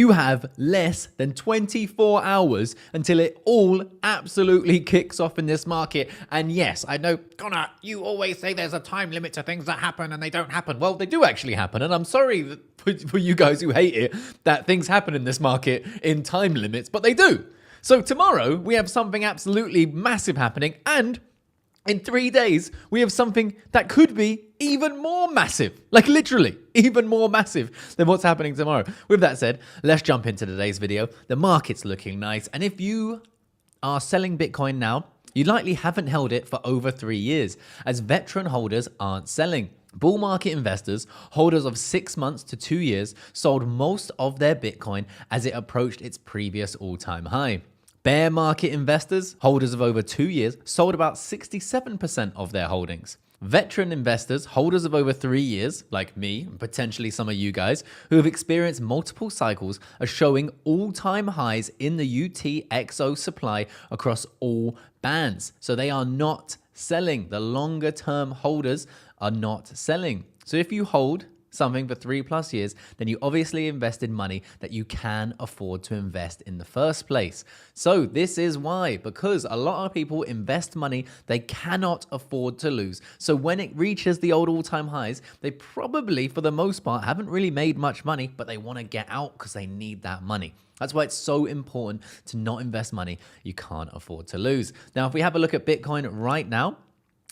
You have less than 24 hours until it all absolutely kicks off in this market. And yes, I know, Connor, you always say there's a time limit to things that happen and they don't happen. Well, they do actually happen. And I'm sorry for you guys who hate it that things happen in this market in time limits, but they do. So tomorrow we have something absolutely massive happening, and in 3 days, we have something that could be even more massive, like literally even more massive than what's happening tomorrow. With that said, let's jump into today's video. The market's looking nice. And if you are selling Bitcoin now, you likely haven't held it for over 3 years, as veteran holders aren't selling. Bull market investors, holders of 6 months to 2 years, sold most of their Bitcoin as it approached its previous all-time high. Bear market investors, holders of over 2 years, sold about 67% of their holdings. Veteran investors, holders of over 3 years, like me, and potentially some of you guys, who have experienced multiple cycles, are showing all-time highs in the UTXO supply across all bands. So they are not selling. The longer-term holders are not selling. So if you hold something for 3+ years, then you obviously invested money that you can afford to invest in the first place. So this is why, because a lot of people invest money they cannot afford to lose. So when it reaches the old all-time highs, they probably, for the most part, haven't really made much money, but they want to get out because they need that money. That's why it's so important to not invest money you can't afford to lose. Now, if we have a look at Bitcoin right now,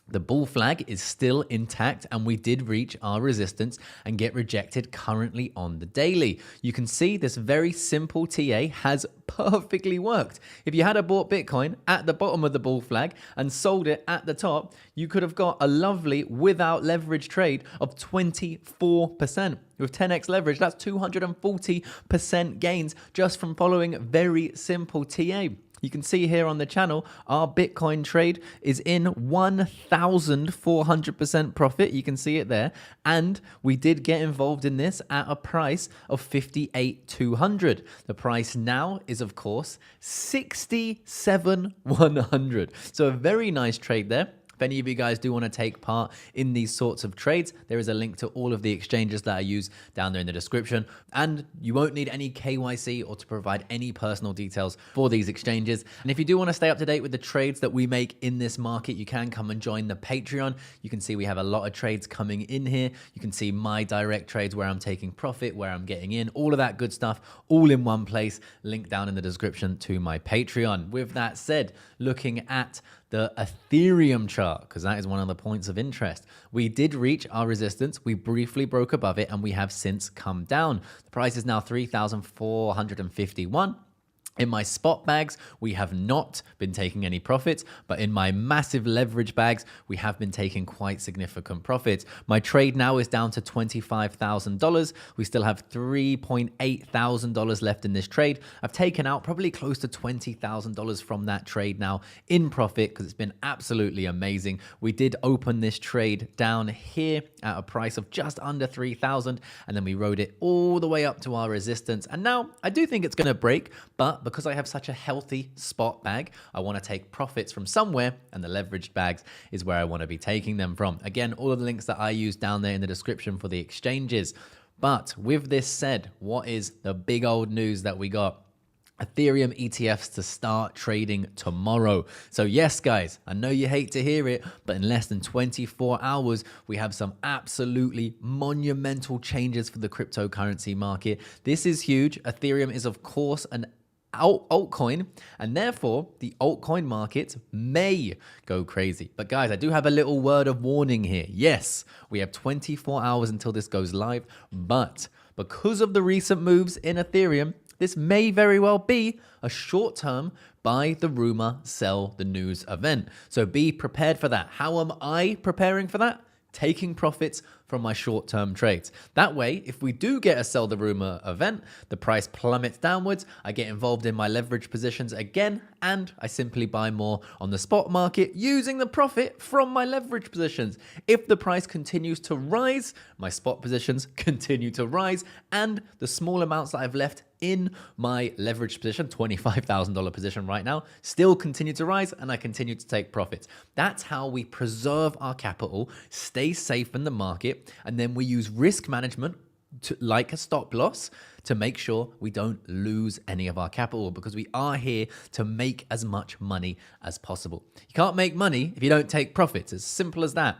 the bull flag is still intact, and we did reach our resistance and get rejected currently on the daily. You can see this very simple TA has perfectly worked. If you had bought Bitcoin at the bottom of the bull flag and sold it at the top, you could have got a lovely without leverage trade of 24%. With 10x leverage, that's 240% gains just from following very simple TA. You can see here on the channel, our Bitcoin trade is in 1,400% profit. You can see it there. And we did get involved in this at a price of 58,200. The price now is, of course, 67,100. So a very nice trade there. If any of you guys do want to take part in these sorts of trades, there is a link to all of the exchanges that I use down there in the description. And you won't need any KYC or to provide any personal details for these exchanges. And if you do want to stay up to date with the trades that we make in this market, you can come and join the Patreon. You can see we have a lot of trades coming in here. You can see my direct trades where I'm taking profit, where I'm getting in, all of that good stuff, all in one place. Link down in the description to my Patreon. With that said, looking at the Ethereum chart, because that is one of the points of interest. We did reach our resistance. We briefly broke above it, and we have since come down. The price is now 3,451. In my spot bags, we have not been taking any profits, but in my massive leverage bags, we have been taking quite significant profits. My trade now is down to $25,000. We still have $3,800 left in this trade. I've taken out probably close to $20,000 from that trade now in profit because it's been absolutely amazing. We did open this trade down here at a price of just under 3,000, and then we rode it all the way up to our resistance. And now I do think it's going to break, but because I have such a healthy spot bag, I want to take profits from somewhere, and the leveraged bags is where I want to be taking them from. Again, all of the links that I use down there in the description for the exchanges. But with this said, what is the big old news that we got? Ethereum ETFs to start trading tomorrow. So yes, guys, I know you hate to hear it, but in less than 24 hours, we have some absolutely monumental changes for the cryptocurrency market. This is huge. Ethereum is, of course, an altcoin, and therefore the altcoin market may go crazy. But guys, I do have a little word of warning here. Yes, we have 24 hours until this goes live, but because of the recent moves in Ethereum, this may very well be a short-term buy the rumor, sell the news event. So be prepared for that. How am I preparing for that? Taking profits from my short-term trades. That way, if we do get a sell the rumor event, the price plummets downwards, I get involved in my leverage positions again, and I simply buy more on the spot market using the profit from my leverage positions. If the price continues to rise, my spot positions continue to rise, and the small amounts that I've left in my leverage position, $25,000 position right now, still continue to rise, and I continue to take profits. That's how we preserve our capital, stay safe in the market, and then we use risk management like a stop loss to make sure we don't lose any of our capital, because we are here to make as much money as possible. You can't make money if you don't take profits. As simple as that.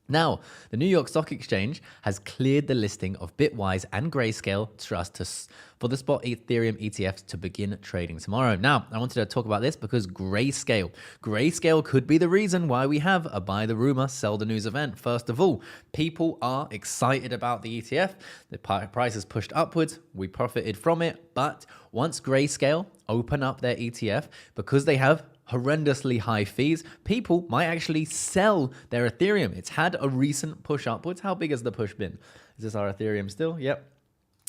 Now, the New York Stock Exchange has cleared the listing of Bitwise and Grayscale Trust for the spot Ethereum ETFs to begin trading tomorrow. Now, I wanted to talk about this because Grayscale could be the reason why we have a buy the rumor, sell the news event. First of all, people are excited about the ETF. The price is pushed upwards. We profited from it. But once Grayscale open up their ETF, because they have horrendously high fees, people might actually sell their Ethereum. It's had a recent push upwards. How big has the push been? Is this our Ethereum still? Yep.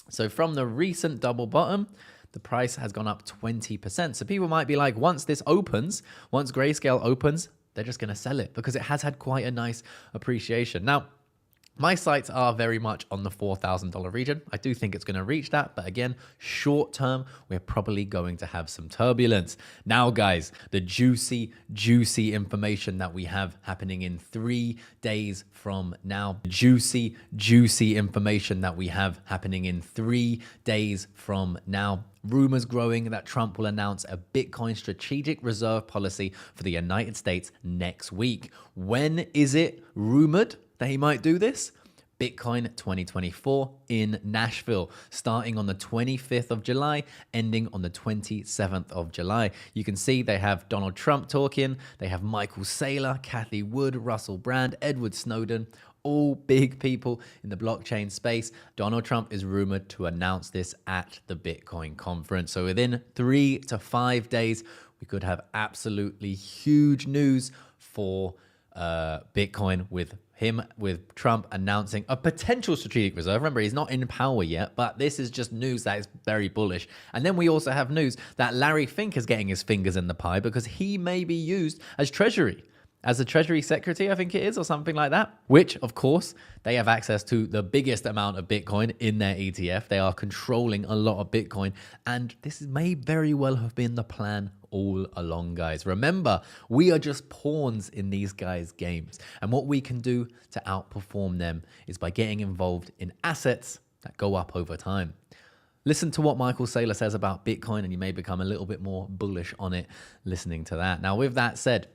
So from the recent double bottom, the price has gone up 20%. So people might be like, once Grayscale opens, they're just going to sell it because it has had quite a nice appreciation. Now, my sights are very much on the $4,000 region. I do think it's going to reach that. But again, short term, we're probably going to have some turbulence. Now, guys, the juicy information that we have happening in 3 days from now. Juicy information that we have happening in 3 days from now. Rumors growing that Trump will announce a Bitcoin strategic reserve policy for the United States next week. When is it rumored that he might do this? Bitcoin 2024 in Nashville, starting on the 25th of July, ending on the 27th of July. You can see they have Donald Trump talking, they have Michael Saylor, Cathie Wood, Russell Brand, Edward Snowden, all big people in the blockchain space. Donald Trump is rumored to announce this at the Bitcoin conference. So within 3 to 5 days, we could have absolutely huge news for Bitcoin with Trump announcing a potential strategic reserve. Remember, he's not in power yet, but this is just news that is very bullish. And then we also have news that Larry Fink is getting his fingers in the pie because he may be used as a Treasury Secretary, I think it is, or something like that, which, of course, they have access to the biggest amount of Bitcoin in their ETF. They are controlling a lot of Bitcoin, and this may very well have been the plan all along, guys. Remember, we are just pawns in these guys' games, and what we can do to outperform them is by getting involved in assets that go up over time. Listen to what Michael Saylor says about Bitcoin, and you may become a little bit more bullish on it listening to that. Now, with that said,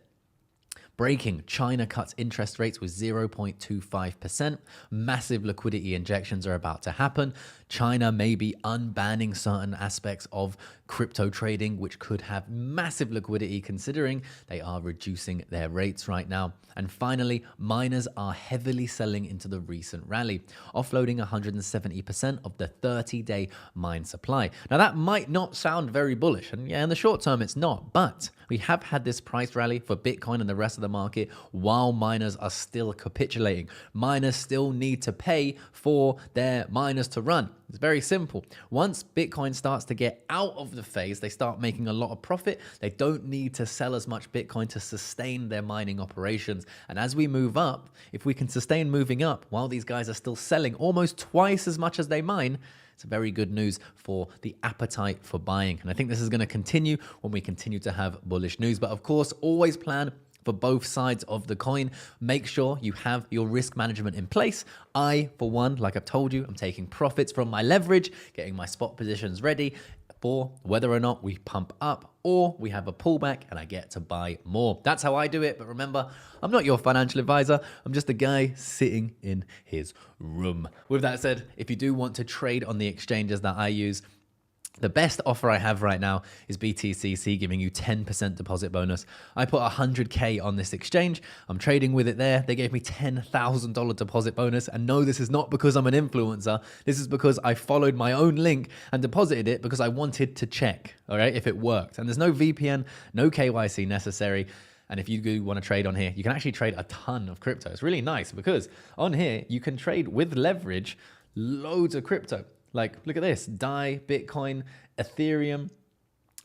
breaking, China cuts interest rates with 0.25%. Massive liquidity injections are about to happen. China may be unbanning certain aspects of crypto trading, which could have massive liquidity considering they are reducing their rates right now. And finally, miners are heavily selling into the recent rally, offloading 170% of the 30-day mine supply. Now, that might not sound very bullish, and yeah, in the short term, it's not, but we have had this price rally for Bitcoin and the rest of the market while miners are still capitulating. Miners still need to pay for their miners to run. It's very simple. Once Bitcoin starts to get out of the phase, they start making a lot of profit. They don't need to sell as much Bitcoin to sustain their mining operations. And as we move up, if we can sustain moving up while these guys are still selling almost twice as much as they mine, it's very good news for the appetite for buying. And I think this is going to continue when we continue to have bullish news. But of course, always plan for both sides of the coin. Make sure you have your risk management in place. I, for one, like I've told you, I'm taking profits from my leverage, getting my spot positions ready for whether or not we pump up or we have a pullback and I get to buy more. That's how I do it. But remember, I'm not your financial advisor. I'm just a guy sitting in his room. With that said, if you do want to trade on the exchanges that I use, the best offer I have right now is BTCC giving you 10% deposit bonus. I put 100K on this exchange. I'm trading with it there. They gave me $10,000 deposit bonus. And no, this is not because I'm an influencer. This is because I followed my own link and deposited it because I wanted to check, all right, if it worked. And there's no VPN, no KYC necessary. And if you do want to trade on here, you can actually trade a ton of crypto. It's really nice because on here, you can trade with leverage loads of crypto. Like, look at this, DAI, Bitcoin, Ethereum.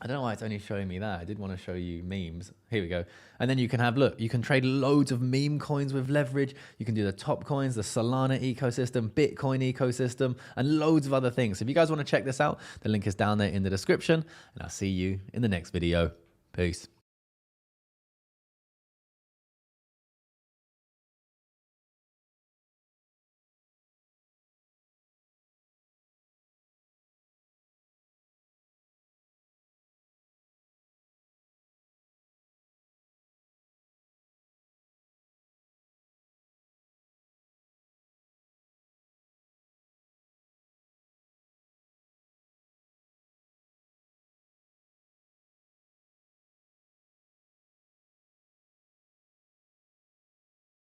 I don't know why it's only showing me that. I did want to show you memes. Here we go. And then you can have, look, you can trade loads of meme coins with leverage. You can do the top coins, the Solana ecosystem, Bitcoin ecosystem, and loads of other things. So if you guys want to check this out, the link is down there in the description. And I'll see you in the next video. Peace.